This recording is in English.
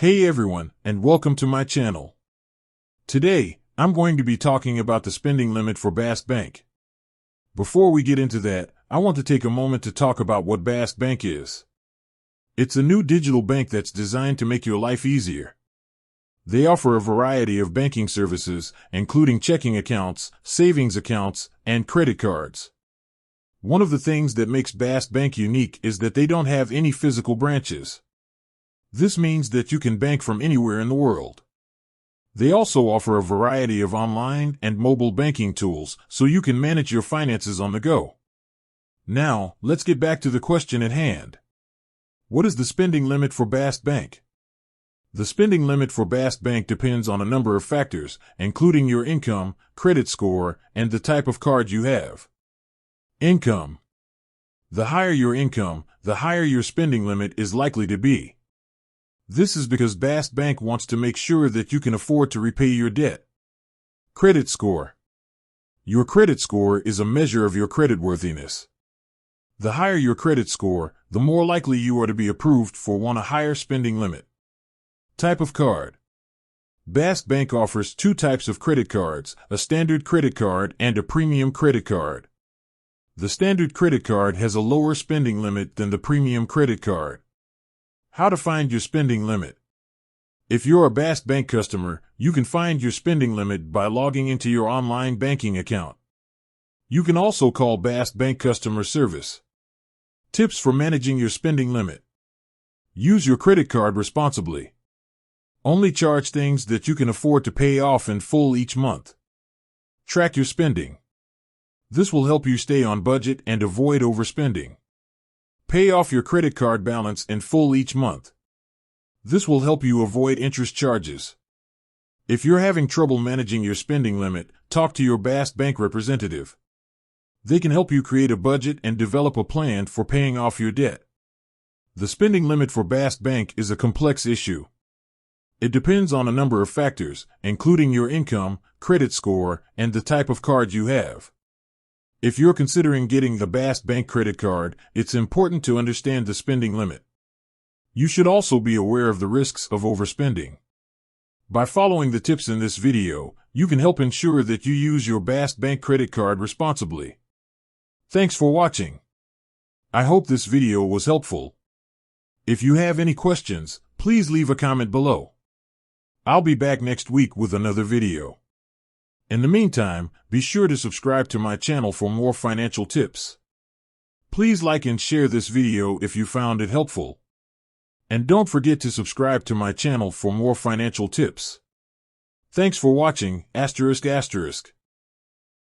Hey everyone, and welcome to my channel. Today, I'm going to be talking about the spending limit for Bask Bank. Before we get into that, I want to take a moment to talk about what Bask Bank is. It's a new digital bank that's designed to make your life easier. They offer a variety of banking services, including checking accounts, savings accounts, and credit cards. One of the things that makes Bask Bank unique is that they don't have any physical branches. This means that you can bank from anywhere in the world. They also offer a variety of online and mobile banking tools, so you can manage your finances on the go. Now, let's get back to the question at hand. What is the spending limit for Bask Bank? The spending limit for Bask Bank depends on a number of factors, including your income, credit score, and the type of card you have. Income. The higher your income, the higher your spending limit is likely to be. This is because Bask Bank wants to make sure that you can afford to repay your debt. Credit score. Your credit score is a measure of your creditworthiness. The higher your credit score, the more likely you are to be approved for a higher spending limit. Type of card. Bask Bank offers two types of credit cards, a standard credit card and a premium credit card. The standard credit card has a lower spending limit than the premium credit card. How to find your spending limit. If you're a Bask Bank customer, you can find your spending limit by logging into your online banking account. You can also call Bask Bank customer service. Tips for managing your spending limit. Use your credit card responsibly. Only charge things that you can afford to pay off in full each month. Track your spending. This will help you stay on budget and avoid overspending. Pay off your credit card balance in full each month. This will help you avoid interest charges. If you're having trouble managing your spending limit, talk to your Bask Bank representative. They can help you create a budget and develop a plan for paying off your debt. The spending limit for Bask Bank is a complex issue. It depends on a number of factors, including your income, credit score, and the type of card you have. If you're considering getting the Bask Bank credit card, it's important to understand the spending limit. You should also be aware of the risks of overspending. By following the tips in this video, you can help ensure that you use your Bask Bank credit card responsibly. Thanks for watching. I hope this video was helpful. If you have any questions, please leave a comment below. I'll be back next week with another video. In the meantime, be sure to subscribe to my channel for more financial tips. Please like and share this video if you found it helpful. And don't forget to subscribe to my channel for more financial tips. Thanks for watching, ****.